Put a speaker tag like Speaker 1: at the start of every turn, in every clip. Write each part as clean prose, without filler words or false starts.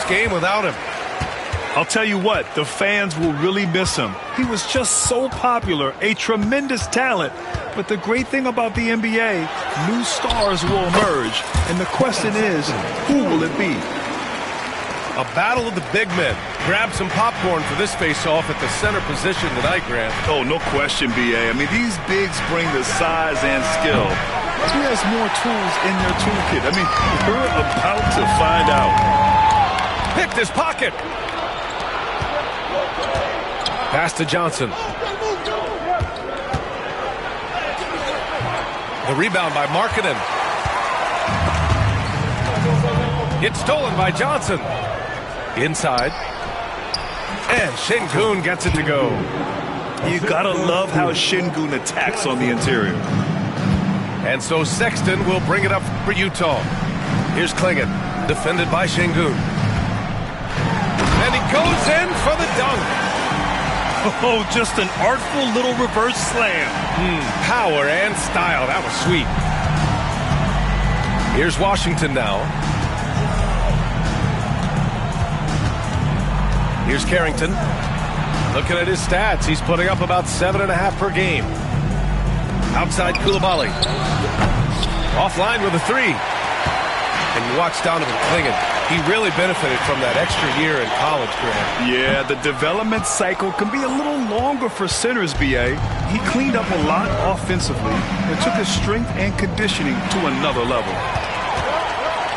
Speaker 1: game without him.
Speaker 2: I'll tell you what, the fans will really miss him. He was just so popular, a tremendous talent. But the great thing about the NBA, new stars will emerge. And the question is, who will it be?
Speaker 1: A battle of the big men. Grab some popcorn for this face-off at the center position tonight, Grant.
Speaker 2: Oh, no question, B.A. I mean, these bigs bring the size and skill. Who has more tools in their toolkit? I mean, we're about to find out.
Speaker 1: Picked his pocket. Pass to Johnson. The rebound by Markkanen. It's stolen by Johnson. Inside. And Şengün gets it to go.
Speaker 2: You gotta love how Şengün attacks on the interior.
Speaker 1: And so Sexton will bring it up for Utah. Here's Klingon, defended by Şengün. And he goes in for the dunk.
Speaker 2: Oh, just an artful little reverse slam.
Speaker 1: Power and style. That was sweet. Here's Washington now. Here's Carrington. Looking at his stats, he's putting up about 7.5 per game. Outside Koulibaly. Offline with a three. And watch Donovan Klingon. He really benefited from that extra year in college, Grant.
Speaker 2: Yeah, the development cycle can be a little longer for centers, B.A. He cleaned up a lot offensively and took his strength and conditioning to another level.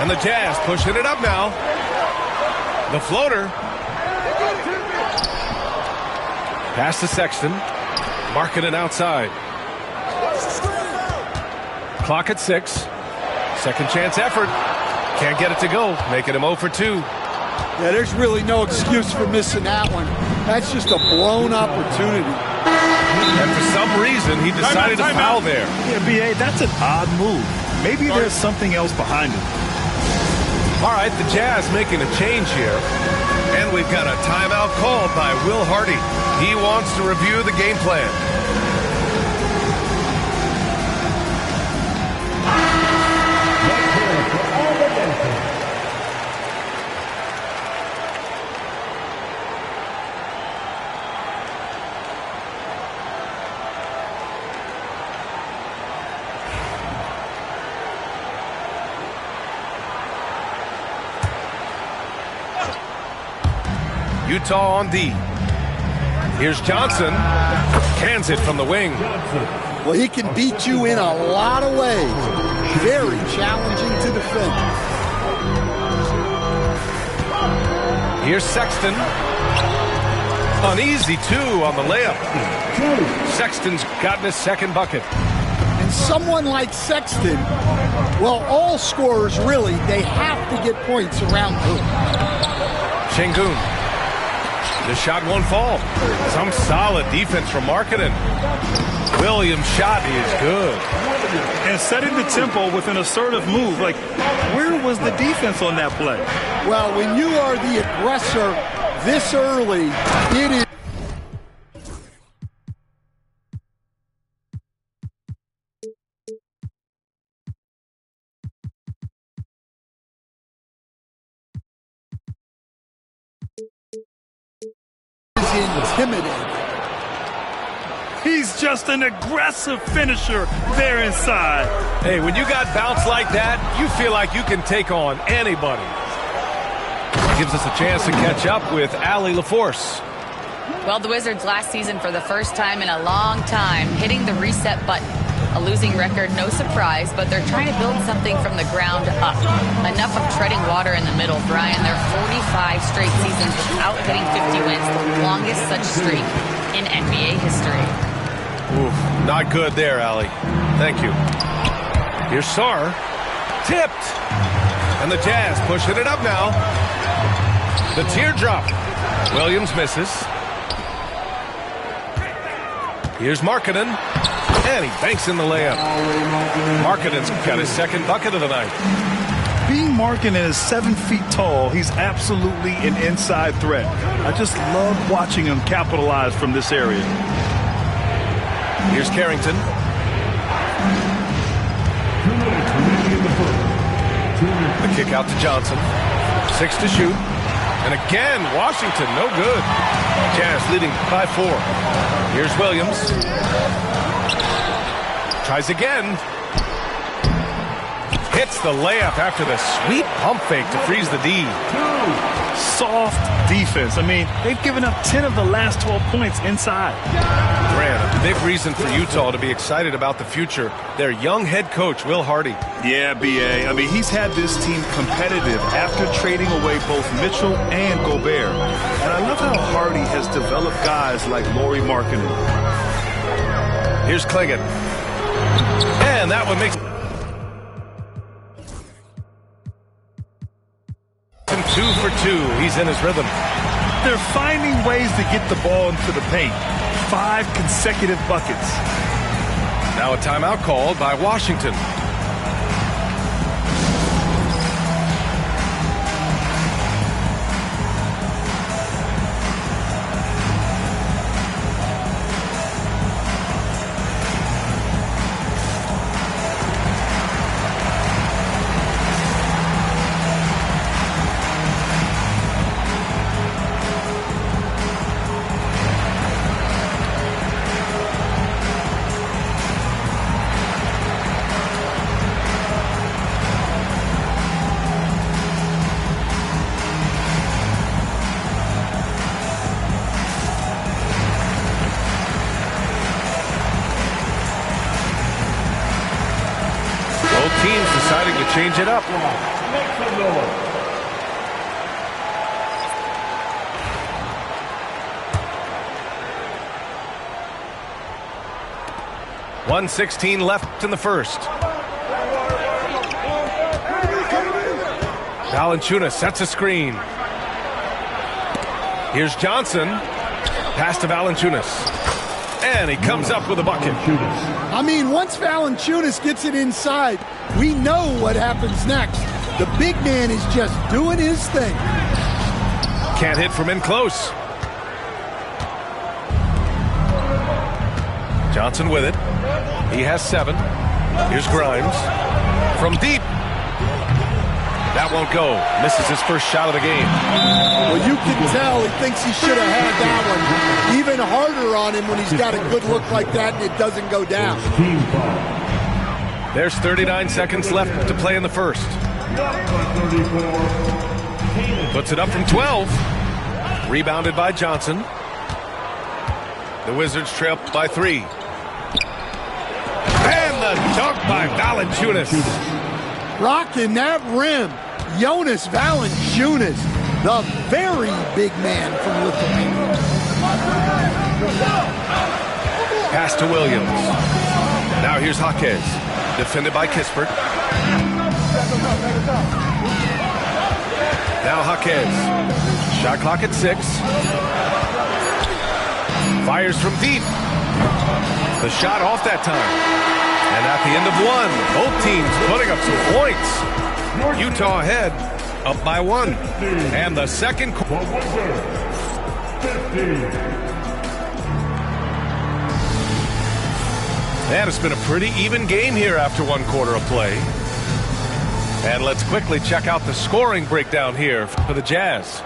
Speaker 1: And the Jazz pushing it up now. The floater. Pass to Sexton. Markkanen outside. Clock at 6. Second chance effort. Can't get it to go, making him 0 for 2.
Speaker 3: Yeah, there's really no excuse for missing that one. That's just a blown opportunity.
Speaker 1: And for some reason, he decided to foul there.
Speaker 2: Yeah, B.A., that's an odd move. Maybe there's something else behind it.
Speaker 1: All right, the Jazz making a change here. And we've got a timeout called by Will Hardy. He wants to review the game plan. Utah on D. Here's Johnson. Cans it from the wing.
Speaker 3: Well, he can beat you in a lot of ways. Very challenging to defend.
Speaker 1: Here's Sexton. Uneasy, too, on the layup. Sexton's gotten his second bucket.
Speaker 3: And someone like Sexton, well, all scorers really, they have to get points around him.
Speaker 1: Şengün. The shot won't fall. Some solid defense from Markkanen. Williams' shot is good.
Speaker 2: And setting the tempo with an assertive move. Like, where was the defense on that play?
Speaker 3: Well, when you are the aggressor this early, it is. Intimidating.
Speaker 2: He's just an aggressive finisher there inside.
Speaker 1: Hey, when you got bounce like that, you feel like you can take on anybody. Gives us a chance to catch up with Allie LaForce.
Speaker 4: Well, the Wizards last season, for the first time in a long time, hitting the reset button. A losing record, no surprise, but they're trying to build something from the ground up. Enough of treading water in the middle, Brian. They're 45 straight seasons without hitting 50 wins, the longest such streak in NBA history.
Speaker 1: Oof, not good there, Allie. Thank you. Here's Sarr. Tipped. And the Jazz pushing it up now. The teardrop. Williams misses. Here's Markkanen. And he banks in the layup. Markkanen's got his second bucket of the night.
Speaker 2: Being Markkanen is 7 feet tall, he's absolutely an inside threat. I just love watching him capitalize from this area.
Speaker 1: Here's Carrington. The kick out to Johnson. 6 to shoot. And again, Washington, no good. Jazz leading by 4. Here's Williams. Tries again. Hits the layup after the sweet pump fake to freeze the D.
Speaker 2: Soft defense. I mean, they've given up 10 of the last 12 points inside.
Speaker 1: Grant, a big reason for Utah to be excited about the future. Their young head coach, Will Hardy.
Speaker 2: Yeah, B.A. I mean, he's had this team competitive after trading away both Mitchell and Gobert. And I love how Hardy has developed guys like Lauri Markkanen.
Speaker 1: Here's Clingan. And that one makes 2 for 2. He's in his rhythm.
Speaker 2: They're finding ways to get the ball into the paint. 5 consecutive buckets.
Speaker 1: Now a timeout called by Washington. Teams deciding to change it up. Make some noise. .116 left in the first. Valanciunas sets a screen. Here's Johnson. Pass to Valanciunas. And he comes up with a bucket.
Speaker 3: I mean, once Valanciunas gets it inside, we know what happens next. The big man is just doing his thing.
Speaker 1: Can't hit from in close. Johnson with it. He has 7. Here's Grimes. From deep. That won't go. Misses his first shot of the game.
Speaker 3: Well, you can tell he thinks he should have had that one. Even harder on him when he's got a good look like that and it doesn't go down.
Speaker 1: There's 39 seconds left to play in the first. Puts it up from 12. Rebounded by Johnson. The Wizards trail by 3. And the dunk by Valanciunas.
Speaker 3: Rocking that rim. Jonas Valanciunas, the very big man from Lithuania.
Speaker 1: Pass to Williams. Now here's Jaquez. Defended by Kispert. Now Jaquez. Shot clock at 6. Fires from deep. The shot off that time. And at the end of 1, both teams putting up some points. Utah ahead, up by 1. And the second quarter. And it's been a pretty even game here after 1 quarter of play. And let's quickly check out the scoring breakdown here for the Jazz.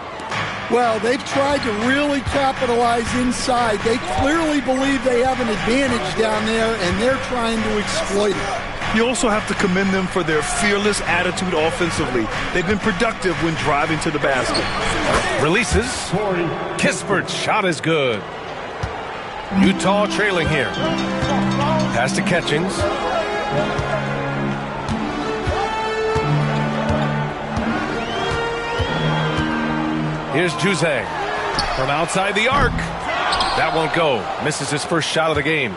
Speaker 3: Well, they've tried to really capitalize inside. They clearly believe they have an advantage down there, and they're trying to exploit it.
Speaker 2: You also have to commend them for their fearless attitude offensively. They've been productive when driving to the basket.
Speaker 1: Releases. Kispert's shot is good. Utah trailing here. Pass to Catchings. Here's Juzang from outside the arc. That won't go. Misses his first shot of the game.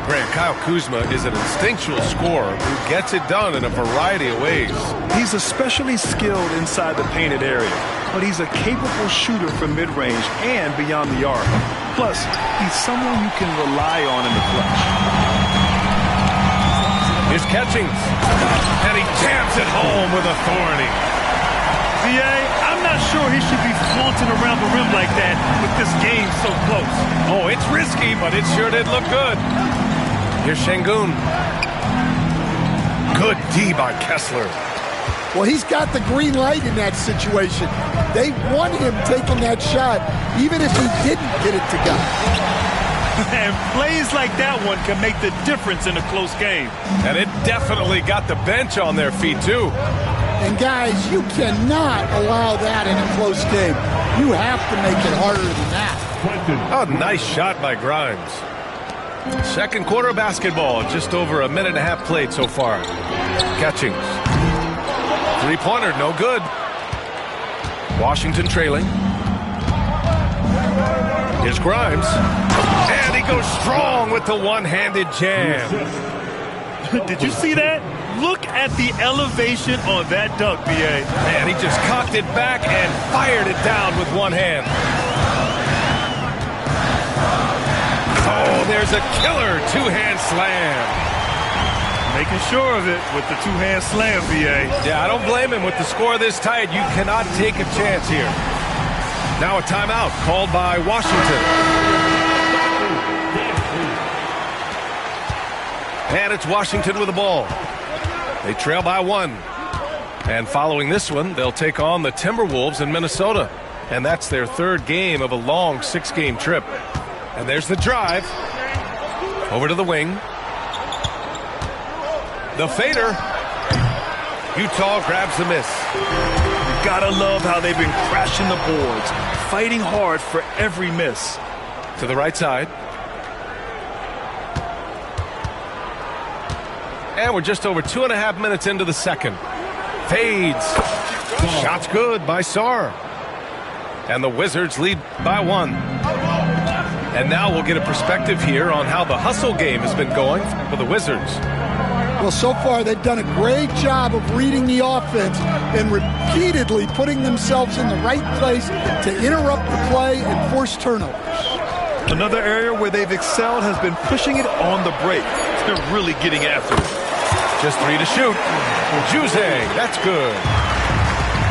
Speaker 1: Grant, Kyle Kuzma is an instinctual scorer who gets it done in a variety of ways.
Speaker 2: He's especially skilled inside the painted area, but he's a capable shooter from mid-range and beyond the arc. Plus, he's someone you can rely on in the clutch.
Speaker 1: Here's Catchings. And he jams it home with authority.
Speaker 2: VA, I'm not sure he should be flaunting around the rim like that with this game so close.
Speaker 1: Oh, it's risky, but it sure did look good. Here's Şengün. Good D by Kessler.
Speaker 3: Well, he's got the green light in that situation. They want him taking that shot, even if he didn't get it to go.
Speaker 2: And plays like that one can make the difference in a close game.
Speaker 1: And it definitely got the bench on their feet, too.
Speaker 3: And, guys, you cannot allow that in a close game. You have to make it harder than that.
Speaker 1: Oh, nice shot by Grimes. Second quarter of basketball, just over a minute and a half played so far. Catchings. Three-pointer, no good. Washington trailing. Here's Grimes. And he goes strong with the one-handed jam.
Speaker 2: Did you see that? Look at the elevation on that dunk, B.A.
Speaker 1: Man, he just cocked it back and fired it down with one hand. Oh, there's a killer two-hand slam.
Speaker 2: Making sure of it with the two-hand slam, B.A.
Speaker 1: Yeah, I don't blame him. With the score this tight, you cannot take a chance here. Now a timeout called by Washington. And it's Washington with the ball. They trail by one. And following this one, they'll take on the Timberwolves in Minnesota. And that's their third game of a long six-game trip. And there's the drive. Over to the wing. The fader. Utah grabs the miss.
Speaker 2: You gotta love how they've been crashing the boards, fighting hard for every miss.
Speaker 1: To the right side. And we're just over 2.5 minutes into the second. Fades. Shot's good by Sarr. And the Wizards lead by one. And now we'll get a perspective here on how the hustle game has been going for the Wizards.
Speaker 3: Well, so far they've done a great job of reading the offense and repeatedly putting themselves in the right place to interrupt the play and force turnovers.
Speaker 2: Another area where they've excelled has been pushing it on the break. They're really getting after it.
Speaker 1: Just three to shoot. Juzang, that's good.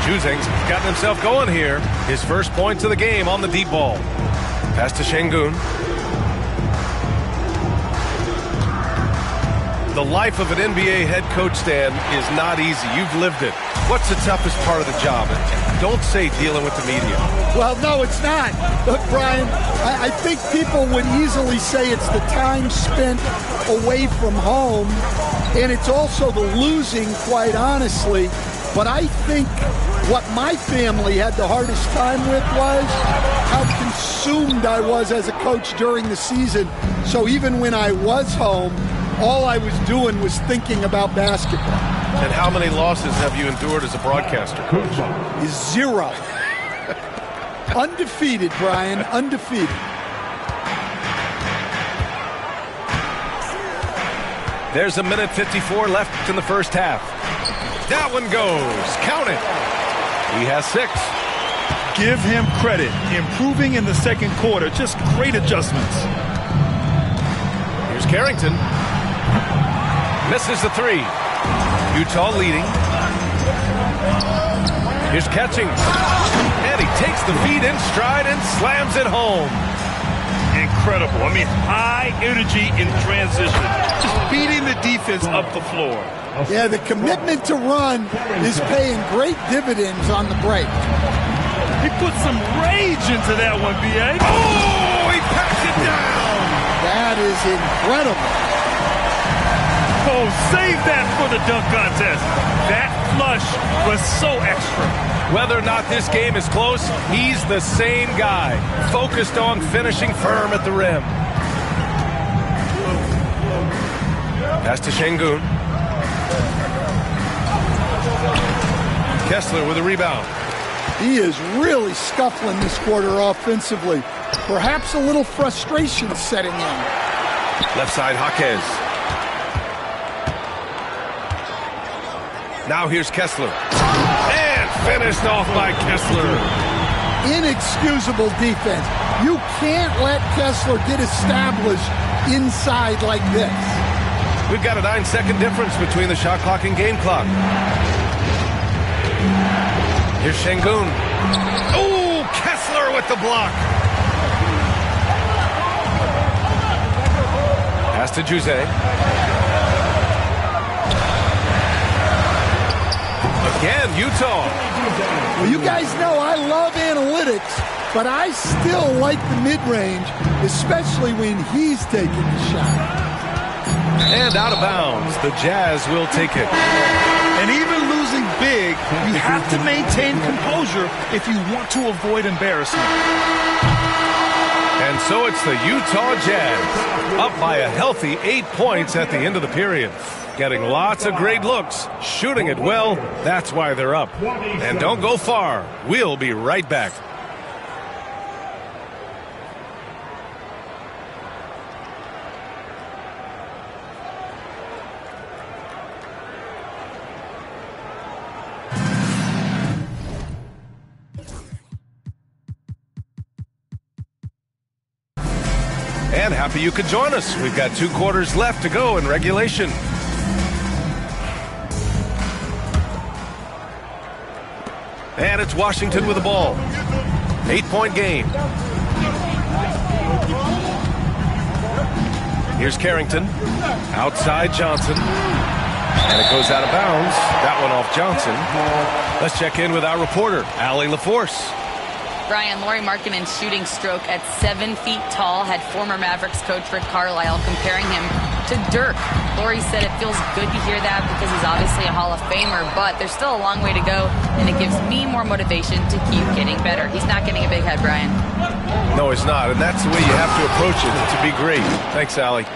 Speaker 1: Juzang's gotten himself going here. His first points of the game on the deep ball. Pass to Şengün. The life of an NBA head coach, Stan, is not easy. You've lived it. What's the toughest part of the job? Don't say dealing with the media.
Speaker 3: Well, no, it's not. Look, Brian, I think people would easily say it's the time spent away from home, and it's also the losing, quite honestly. But I think what my family had the hardest time with was how consumed I was as a coach during the season. So even when I was home, all I was doing was thinking about basketball.
Speaker 1: And how many losses have you endured as a broadcaster, Coach?
Speaker 3: Zero. Undefeated, Brian, undefeated.
Speaker 1: There's a minute 54 left in the first half. That one goes. Count it. He has 6.
Speaker 2: Give him credit. Improving in the second quarter. Just great adjustments.
Speaker 1: Here's Carrington. Misses the 3. Utah leading. Here's Catchings. And he takes the feed in stride and slams it home.
Speaker 2: Incredible. I mean, high energy in transition. Just beating the defense up the floor.
Speaker 3: Yeah, the commitment to run is paying great dividends on the break.
Speaker 2: He put some rage into that one, B.A.
Speaker 1: Oh, he packs it down.
Speaker 3: That is incredible.
Speaker 2: Oh, save that for the dunk contest. That flush was so extra.
Speaker 1: Whether or not this game is close, he's the same guy, focused on finishing firm at the rim. Pass to Şengün. Kessler with a rebound.
Speaker 3: He is really scuffling this quarter offensively. Perhaps a little frustration setting in.
Speaker 1: Left side, Jaquez. Now here's Kessler. And finished off by Kessler.
Speaker 3: Inexcusable defense. You can't let Kessler get established inside like this.
Speaker 1: We've got a 9-second difference between the shot clock and game clock. Here's Şengün. Oh, Kessler with the block. Pass to Juzang. Again, Utah.
Speaker 3: Well, you guys know I love analytics, but I still like the mid-range, especially when he's taking the shot.
Speaker 1: And out of bounds. The Jazz will take it.
Speaker 2: And even losing big, you have to maintain composure if you want to avoid embarrassment.
Speaker 1: And so it's the Utah Jazz, up by a healthy 8 points at the end of the period. Getting lots of great looks, shooting it well, that's why they're up. And don't go far, we'll be right back. And happy you could join us. We've got 2 quarters left to go in regulation. And it's Washington with the ball. 8-point game. Here's Carrington. Outside Johnson. And it goes out of bounds. That one off Johnson. Let's check in with our reporter, Allie LaForce.
Speaker 4: Brian, Lauri Markkanen's shooting stroke at 7 feet tall had former Mavericks coach Rick Carlisle comparing him to Dirk. Lauri said it feels good to hear that because he's obviously a Hall of Famer, but there's still a long way to go, and it gives me more motivation to keep getting better. He's not getting a big head, Brian.
Speaker 1: No, he's not, and that's the way you have to approach it to be great. Thanks, Allie.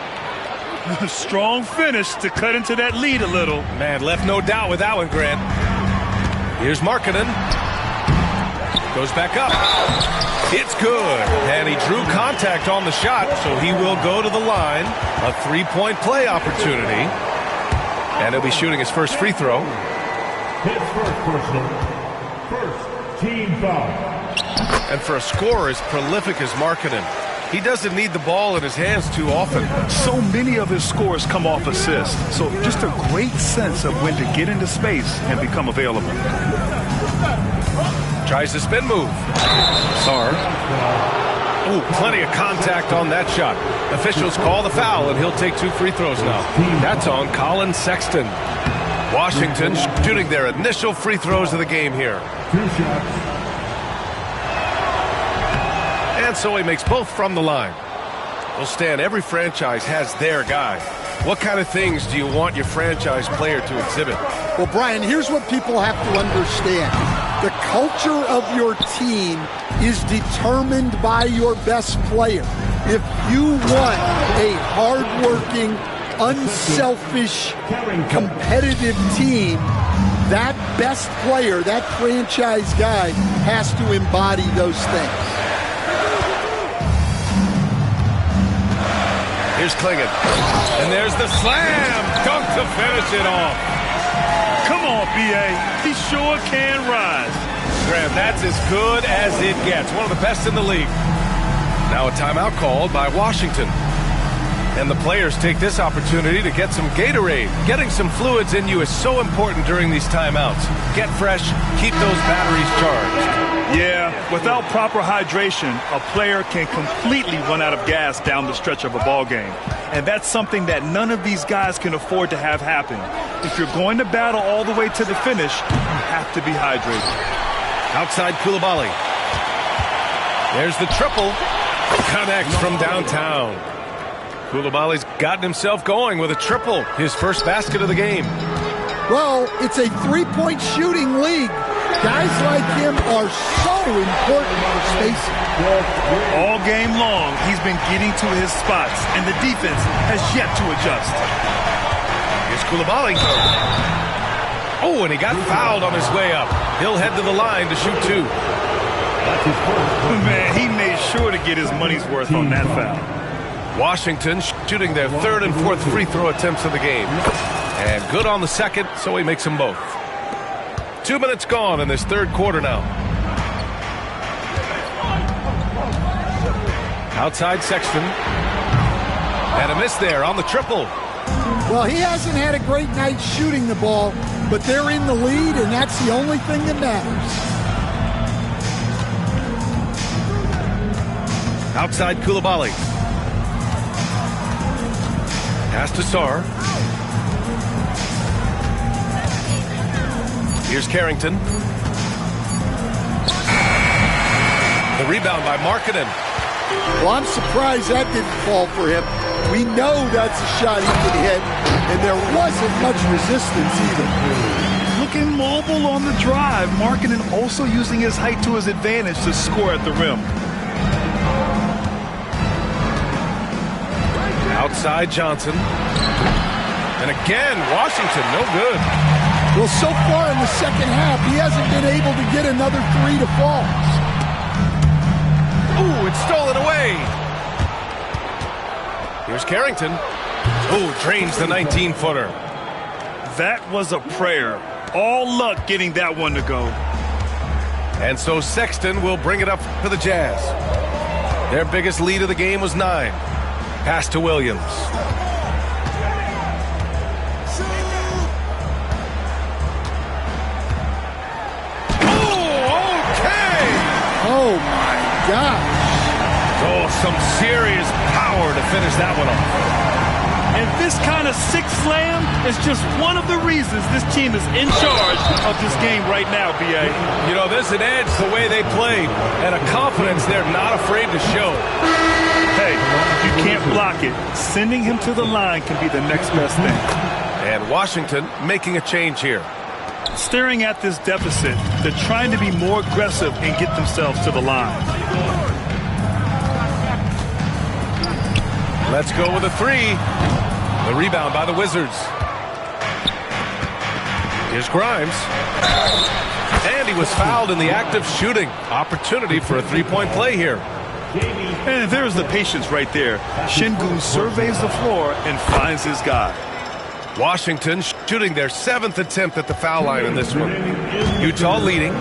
Speaker 2: Strong finish to cut into that lead a little.
Speaker 1: Man, left no doubt with that one, Grant. Here's Markkanen. Goes back up. It's good. And he drew contact on the shot, so he will go to the line. A 3-point play opportunity. And he'll be shooting his first free throw.
Speaker 5: His first personal. First team foul.
Speaker 1: And for a scorer as prolific as Markkanen, he doesn't need the ball in his hands too often.
Speaker 2: So many of his scores come off assists. So just a great sense of when to get into space and become available.
Speaker 1: Tries the spin move. Sarr. Oh, plenty of contact on that shot. Officials call the foul, and he'll take 2 free throws now. That's on Colin Sexton. Washington shooting their initial free throws of the game here.
Speaker 5: 2 shots.
Speaker 1: And so he makes both from the line. Well, Stan, every franchise has their guy. What kind of things do you want your franchise player to exhibit?
Speaker 3: Well, Brian, here's what people have to understand. The culture of your team is determined by your best player. If you want a hardworking, unselfish, competitive team, that best player, that franchise guy, has to embody those things.
Speaker 1: Here's Klingon. And there's the slam dunk to finish it off.
Speaker 2: Come on, B.A. He sure can rise.
Speaker 1: Graham, that's as good as it gets. One of the best in the league. Now a timeout called by Washington. And the players take this opportunity to get some Gatorade. Getting some fluids in you is so important during these timeouts. Get fresh, keep those batteries charged.
Speaker 2: Yeah, without proper hydration, a player can completely run out of gas down the stretch of a ball game. And that's something that none of these guys can afford to have happen. If you're going to battle all the way to the finish, you have to be hydrated.
Speaker 1: Outside Koulibaly. There's the triple. Connects from downtown. Koulibaly's gotten himself going with a triple, his first basket of the game.
Speaker 3: Well, it's a 3-point shooting league. Guys like him are so important for spacing.
Speaker 2: All game long, he's been getting to his spots, and the defense has yet to adjust.
Speaker 1: Here's Koulibaly. Oh, and he got fouled on his way up. He'll head to the line to shoot 2.
Speaker 2: Man, he made sure to get his money's worth on that foul.
Speaker 1: Washington shooting their 3rd and 4th free throw attempts of the game. And good on the second, so he makes them both. 2 minutes gone in this 3rd quarter now. Outside Sexton. And a miss there on the triple.
Speaker 3: Well, he hasn't had a great night shooting the ball, but they're in the lead, and that's the only thing that matters.
Speaker 1: Outside Koulibaly. Pass to Sarr. Here's Carrington. The rebound by Markkanen.
Speaker 3: Well, I'm surprised that didn't fall for him. We know that's a shot he can hit, and there wasn't much resistance either.
Speaker 2: Looking mobile on the drive, Markkanen also using his height to his advantage to score at the rim.
Speaker 1: Outside Johnson. And again, Washington, no good.
Speaker 3: Well, so far in the second half, he hasn't been able to get another three to fall.
Speaker 1: Ooh, it's stolen away. Here's Carrington. Ooh, drains the 19-footer.
Speaker 2: That was a prayer. All luck getting that one to go.
Speaker 1: And so Sexton will bring it up for the Jazz. Their biggest lead of the game was 9. Pass to Williams.
Speaker 3: Oh, my gosh.
Speaker 1: Oh, some serious power to finish that one off.
Speaker 2: And this kind of six slam is just one of the reasons this team is in charge of this game right now, B.A.
Speaker 1: You know, there's an edge the way they played and a confidence they're not afraid to show.
Speaker 2: Hey, if you can't block it, sending him to the line can be the next best thing.
Speaker 1: And Washington making a change here.
Speaker 2: Staring at this deficit, they're trying to be more aggressive and get themselves to the line.
Speaker 1: Let's go with a 3. The rebound by the Wizards. Here's Grimes. And he was fouled in the act of shooting. Opportunity for a three-point play here.
Speaker 2: And there's the patience right there. Şengün surveys the floor and finds his guy.
Speaker 1: Washington shooting their 7th attempt at the foul line in this one. Utah leading.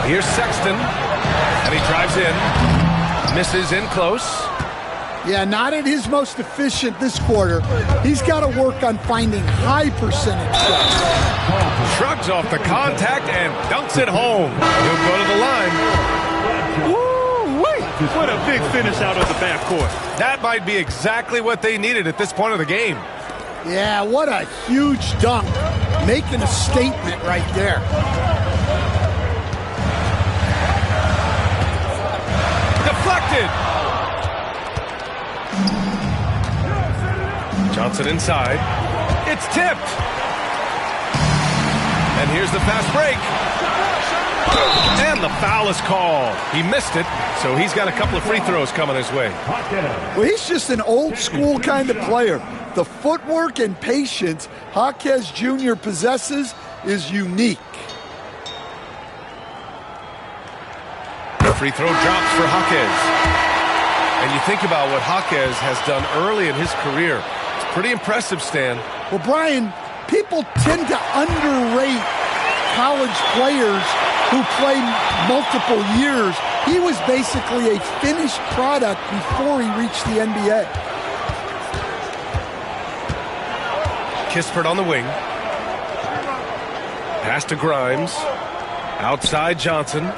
Speaker 1: Here's Sexton. And he drives in. Misses in close.
Speaker 3: Yeah, not at his most efficient this quarter. He's got to work on finding high percentage shots.
Speaker 1: Shrugs off the contact and dunks it home. He'll go to the line.
Speaker 2: Woo-wee! What a big finish out of the backcourt.
Speaker 1: That might be exactly what they needed at this point of the game.
Speaker 3: Yeah, what a huge dunk. Making a statement right there.
Speaker 1: Deflected. Johnson inside. It's tipped. And here's the fast break. And the foul is called. He missed it, so he's got a couple of free throws coming his way.
Speaker 3: Well, he's just an old school kind of player. The footwork and patience Jaquez Jr. possesses is unique.
Speaker 1: Free throw drops for Jaquez. And you think about what Jaquez has done early in his career. It's pretty impressive, Stan.
Speaker 3: Well, Brian, people tend to underrate college players who play multiple years. He was basically a finished product before he reached the NBA.
Speaker 1: Kispert on the wing. Pass to Grimes. Outside Johnson.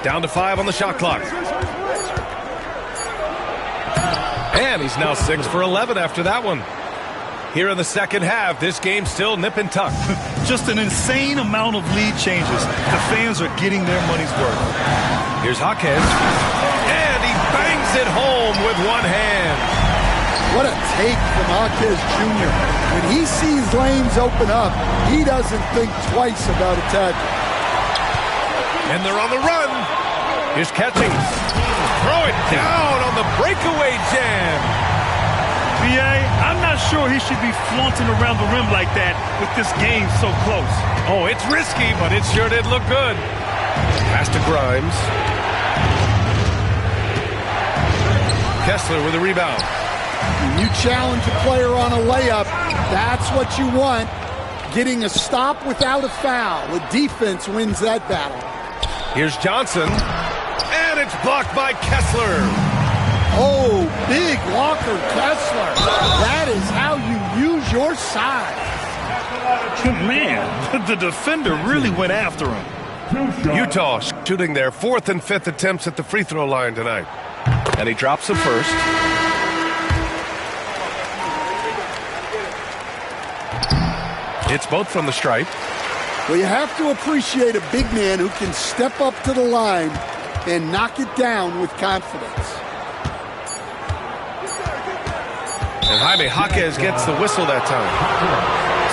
Speaker 1: Down to 5 on the shot clock. And he's now 6 for 11 after that one. Here in the second half, this game still nip and tuck.
Speaker 2: Just an insane amount of lead changes. The fans are getting their money's worth.
Speaker 1: Here's Jaquez. And he bangs it home with one hand.
Speaker 3: What a take from Jaquez Jr. When he sees lanes open up, he doesn't think twice about attacking.
Speaker 1: And they're on the run. Here's Catchings. Throw it down on the breakaway jam.
Speaker 2: B.A., I'm not sure he should be flaunting around the rim like that with this game so close.
Speaker 1: Oh, it's risky, but it sure did look good. Pass to Grimes. Kessler with a rebound.
Speaker 3: When you challenge a player on a layup, that's what you want. Getting a stop without a foul. The defense wins that battle.
Speaker 1: Here's Johnson. And it's blocked by Kessler.
Speaker 3: Oh, big Walker Kessler. That is how you use your size.
Speaker 2: Man, the defender really went after him.
Speaker 1: Utah shooting their 4th and 5th attempts at the free throw line tonight. And he drops the first. It's both from the stripe.
Speaker 3: Well, you have to appreciate a big man who can step up to the line and knock it down with confidence.
Speaker 1: And Jaime Jaquez gets the whistle that time.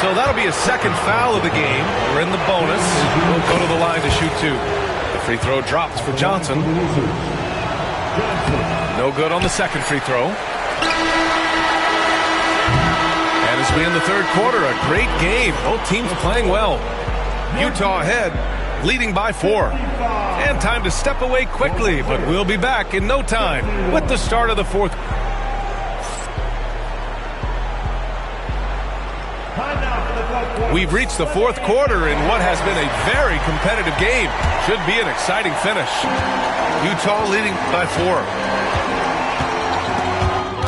Speaker 1: So that'll be a second foul of the game. We're in the bonus. We'll go to the line to shoot 2. The free throw drops for Johnson. No good on the second free throw. And as we end the third quarter, a great game. Both teams playing well. Utah ahead, leading by 4. And time to step away quickly, but we'll be back in no time with the start of the fourth. We've reached the fourth quarter in what has been a very competitive game. Should be an exciting finish. Utah leading by 4.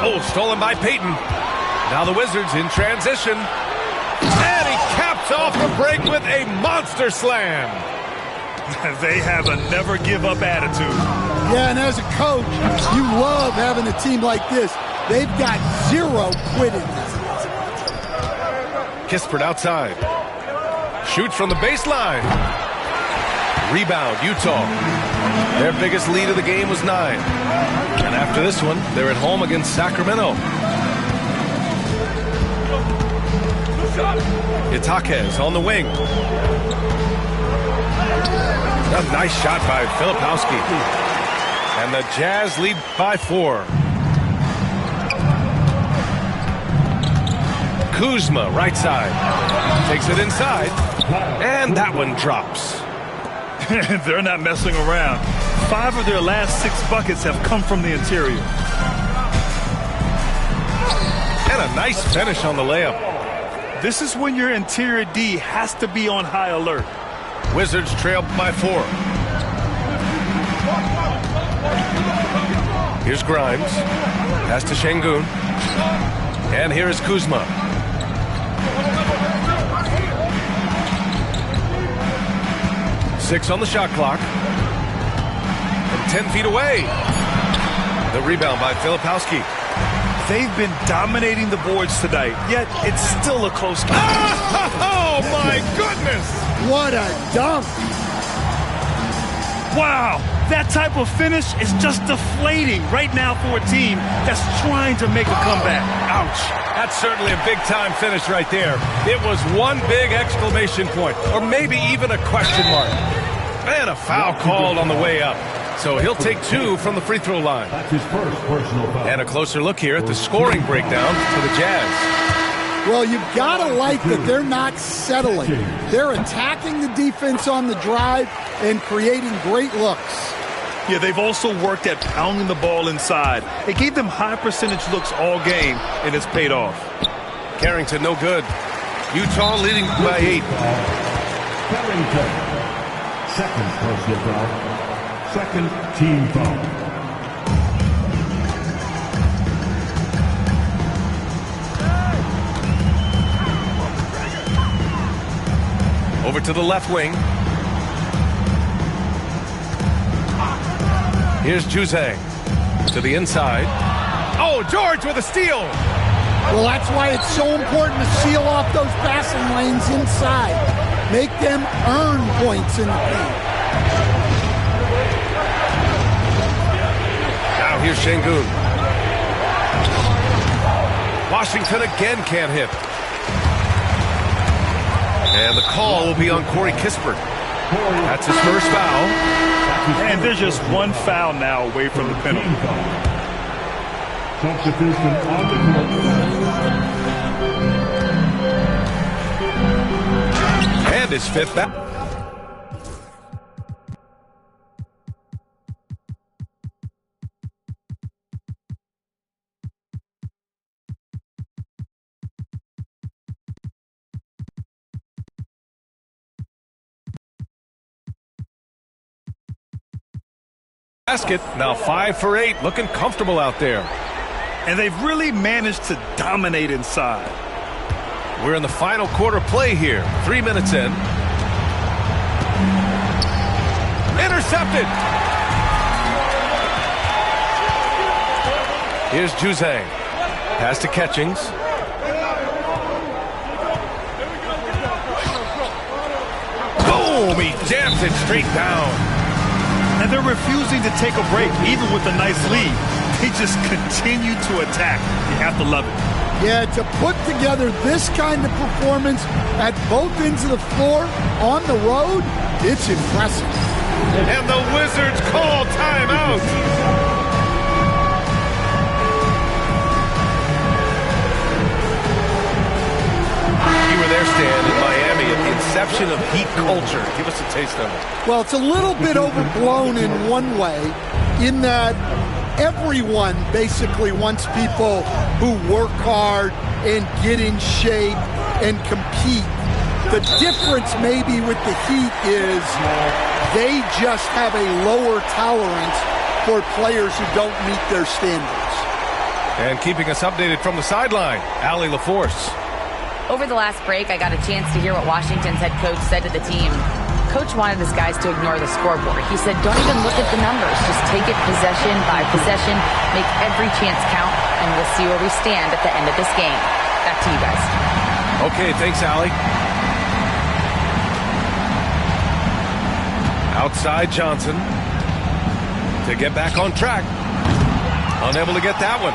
Speaker 1: Oh, stolen by Payton. Now the Wizards in transition. And he caps off the break with a monster slam.
Speaker 2: They have a never-give-up attitude.
Speaker 3: Yeah, and as a coach, you love having a team like this. They've got 0 quitting.
Speaker 1: Kispert outside. Shoots from the baseline. Rebound, Utah. Their biggest lead of the game was 9. And after this one, they're at home against Sacramento. It's Jaquez on the wing. A nice shot by Filipowski. And the Jazz lead by 4. Kuzma, right side. Takes it inside. And that one drops.
Speaker 2: They're not messing around. 5 of their last 6 buckets have come from the interior.
Speaker 1: And a nice finish on the layup.
Speaker 2: This is when your interior D has to be on high alert.
Speaker 1: Wizards trail by 4. Here's Grimes. Pass to Şengün. And here is Kuzma. Six on the shot clock. And 10 feet away. The rebound by Filipowski.
Speaker 2: They've been dominating the boards tonight, yet it's still a close game.
Speaker 1: Oh, my goodness!
Speaker 3: What a dunk!
Speaker 2: Wow, that type of finish is just deflating right now for a team that's trying to make a comeback.
Speaker 1: Ouch. That's certainly a big-time finish right there. It was one big exclamation point, or maybe even a question mark. And a foul called on the way up. So he'll take 2 from the free throw line.
Speaker 5: That's his first personal foul.
Speaker 1: And a closer look here at the scoring breakdown for the Jazz.
Speaker 3: Well, you've got to like that they're not settling. They're attacking the defense on the drive and creating great looks.
Speaker 2: Yeah, they've also worked at pounding the ball inside. It gave them high percentage looks all game, and it's paid off.
Speaker 1: Carrington, no good. Utah leading by 8.
Speaker 5: Carrington. Second personal foul. Second team foul.
Speaker 1: Over to the left wing. Here's Juzang to the inside. Oh, George with a steal.
Speaker 3: Well, that's why it's so important to seal off those passing lanes inside. Make them earn points in the paint.
Speaker 1: Now here's Şengün. Washington again can't hit. And the call will be on Corey Kispert. That's his first foul.
Speaker 2: And there's just one foul now away from the penalty.
Speaker 5: Substitution on the court.
Speaker 1: And his 5th foul. Basket, now 5 for 8, looking comfortable out there.
Speaker 2: And they've really managed to dominate inside.
Speaker 1: We're in the final quarter play here. 3 minutes in. Intercepted. Here's Juzang. Pass to Catchings. jams it straight down.
Speaker 2: And they're refusing to take a break, even with a nice lead. They just continue to attack. You have to love it.
Speaker 3: Yeah, to put together this kind of performance at both ends of the floor on the road, it's impressive.
Speaker 1: And the Wizards call timeout. You were there, Stan, in Miami at the inception of Heat culture. Give us a taste of it.
Speaker 3: Well, it's a little bit overblown in one way, in that everyone basically wants people who work hard and get in shape and compete. The difference maybe with the Heat is they just have a lower tolerance for players who don't meet their standards.
Speaker 1: And keeping us updated from the sideline, Allie LaForce.
Speaker 4: Over the last break, I got a chance to hear what Washington's head coach said to the team. Coach wanted his guys to ignore the scoreboard. He said, don't even look at the numbers. Just take it possession by possession, make every chance count, and we'll see where we stand at the end of this game. Back to you guys.
Speaker 1: Okay, thanks, Allie. Outside Johnson to get back on track. Unable to get that one.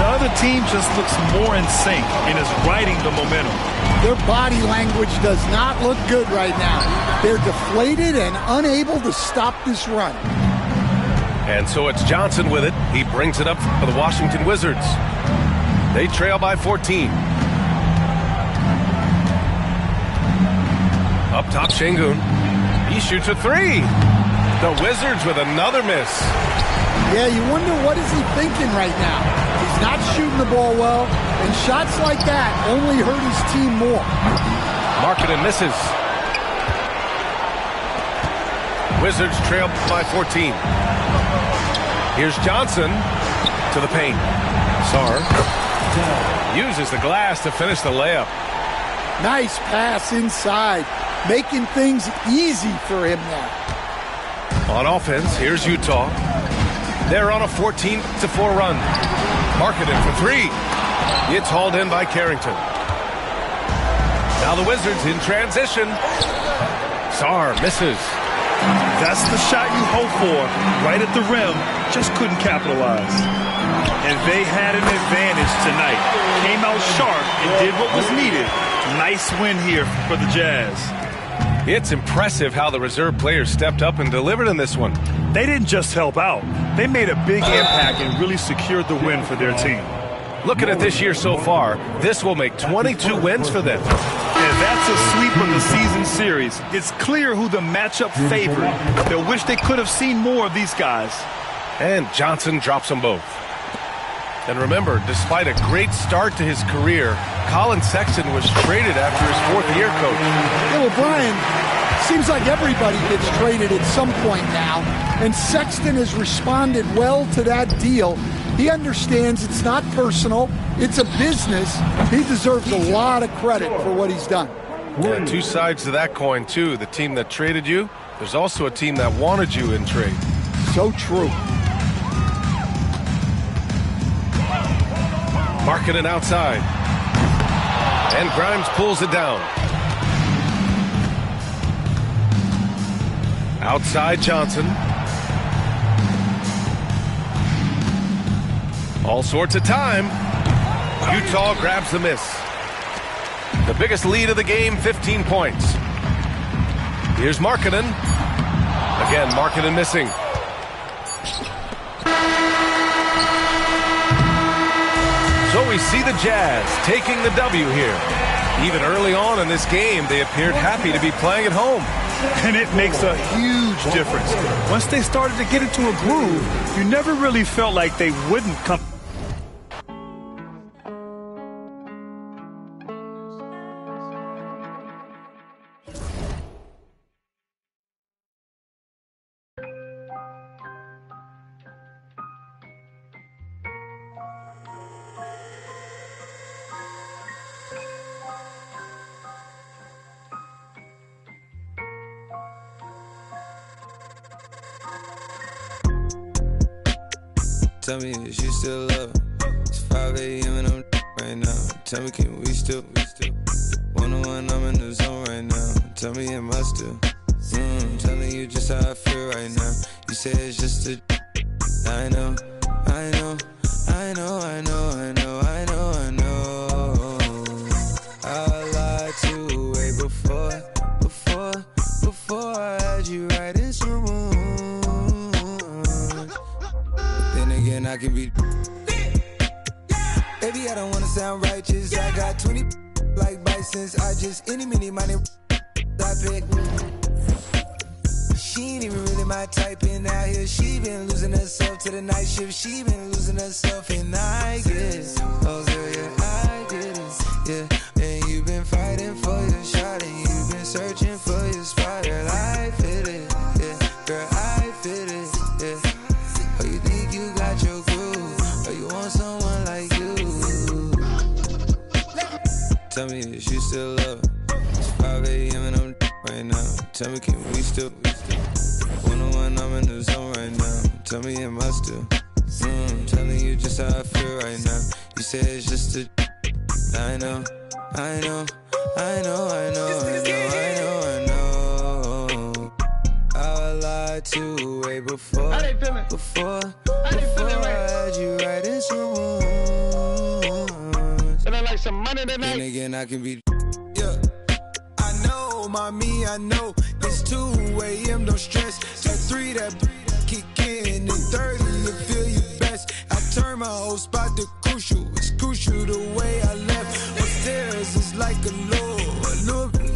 Speaker 2: The other team just looks more in sync and is riding the momentum.
Speaker 3: Their body language does not look good right now. They're deflated and unable to stop this run.
Speaker 1: And so it's Johnson with it. He brings it up for the Washington Wizards. They trail by 14. Up top, Şengün. He shoots a three. The Wizards with another miss.
Speaker 3: Yeah, you wonder what is he thinking right now. He's not shooting the ball well, and shots like that only hurt his team more.
Speaker 1: Markkanen misses. Wizards trail by 14. Here's Johnson to the paint. Sarr uses the glass to finish the layup.
Speaker 3: Nice pass inside, making things easy for him now.
Speaker 1: On offense, here's Utah. They're on a 14-4 run. Markkanen for three. It's hauled in by Carrington. Now the Wizards in transition. Sarr misses.
Speaker 2: That's the shot you hope for, right at the rim. Just couldn't capitalize. And they had an advantage tonight. Came out sharp and did what was needed. Nice win here for the Jazz.
Speaker 1: It's impressive how the reserve players stepped up and delivered in this one.
Speaker 2: They didn't just help out. They made a big impact and really secured the win for their team.
Speaker 1: Looking at this year so far, this will make 22 wins for them.
Speaker 2: And that's a sweep of the season series. It's clear who the matchup favored. They'll wish they could have seen more of these guys.
Speaker 1: And Johnson drops them both. And remember, despite a great start to his career, Colin Sexton was traded after his fourth year, Coach.
Speaker 3: Yeah, well, Brian, seems like everybody gets traded at some point now, and Sexton has responded well to that deal. He understands it's not personal, it's a business. He deserves a lot of credit for what he's done.
Speaker 1: Yeah, two sides to that coin, too. The team that traded you, there's also a team that wanted you in trade.
Speaker 3: So true.
Speaker 1: Markkanen outside. And Grimes pulls it down. Outside Johnson. All sorts of time. Utah grabs the miss. The biggest lead of the game, 15 points. Here's Markkanen. Again, Markkanen missing. So we see the Jazz taking the W here. Even early on in this game, they appeared happy to be playing at home.
Speaker 2: And it makes a huge difference. Once they started to get into a groove, you never really felt like they wouldn't come.
Speaker 6: Tell me, is you still love? It's 5 a.m. and I'm right now. Tell me, can we still? One-on-one, I'm in the zone right now. Tell me, am I still? Telling you just how I feel right now. You say it's just a I know, I know, I know, I know, I know, I know, I know. I lied to way before I had you right in some rooms. But then again, I can be. Baby, I don't wanna sound righteous. I got 20 like bisons. I just any money I pick. She ain't even really my type, and out here she been losing herself to the night shift. She been losing herself, and I guess, oh girl, yeah, I get it, yeah. And you've been fighting for your shot, and you've been searching for your spot, girl. I fit it, yeah, girl, I fit it, yeah. Oh, you think you got your groove, or you want someone like you? Tell me, is you still love? It's 5 a.m. and I'm right now. Tell me, can we still? 101, I'm in the zone right now. Tell me, am I still? Telling you just how I feel right now. You say it's just a. I know, I know, I know, I know, I know, I know, I know. I lied to way before I had you right in some rooms.
Speaker 7: And I like some money tonight.
Speaker 6: Then again, I can be.
Speaker 8: Mommy, I know it's 2 a.m. Don't stress. At 3 that kick in, and 30 you feel your best. I turn my whole spot to crucial. It's crucial the way I left. Upstairs is like a lure be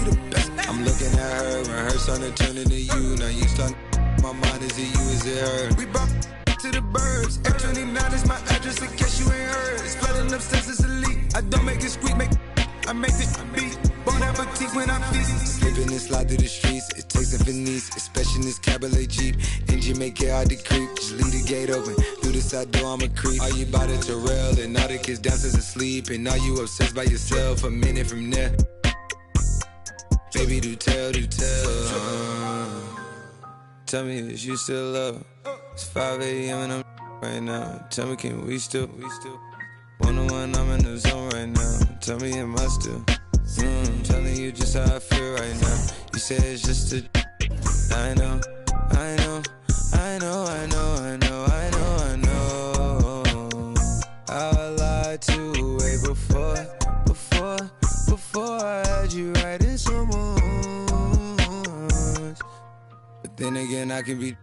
Speaker 8: the best.
Speaker 6: I'm looking at her and her starting to turn into you. Now you start. My mind is it you, is it her?
Speaker 8: We brought to the birds. F29 is my address in case you ain't heard. It's flooding upstairs, it's elite. I don't make it squeak, I make this beat. Bon appetit when I feast.
Speaker 6: Slipping and slide through the streets. It takes a finesse, especially in this cabaret Jeep. Engine make it hard to creep. Just leave the gate open. Through the side door, I'm a creep. Are you about to rail? And all the kids downstairs asleep. And are you obsessed by yourself? A minute from there. Baby, do tell. Tell me, is you still love? It's 5 a.m. and I'm right now. Tell me, can we still? 101, I'm in the zone right now. Tell me, am I still? Telling you just how I feel right now. You say it's just a. I know, I know, I know, I know, I know, I know, I know. I lied to way before I had you right in some rooms. But then again, I can be.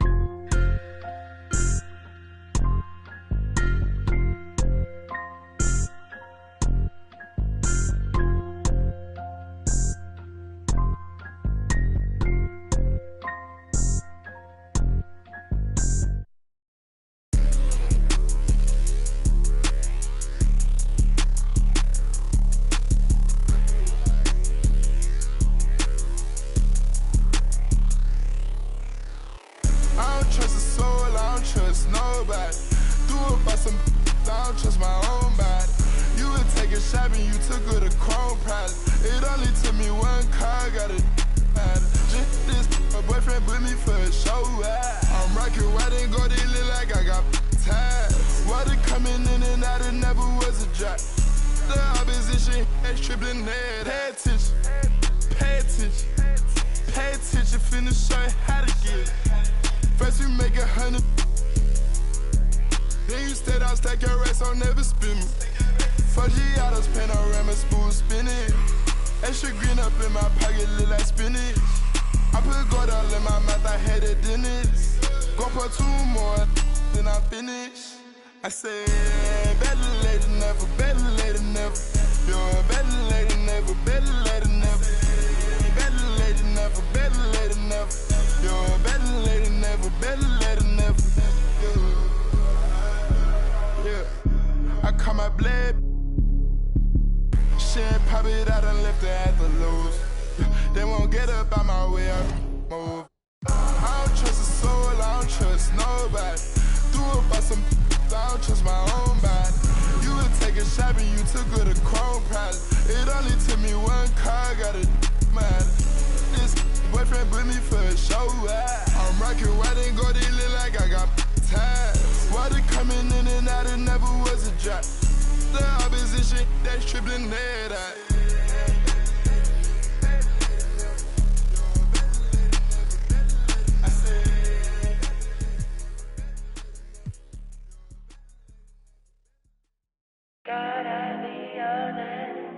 Speaker 7: Gotta be honest.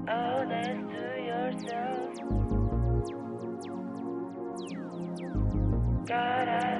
Speaker 7: Honest to yourself. Gotta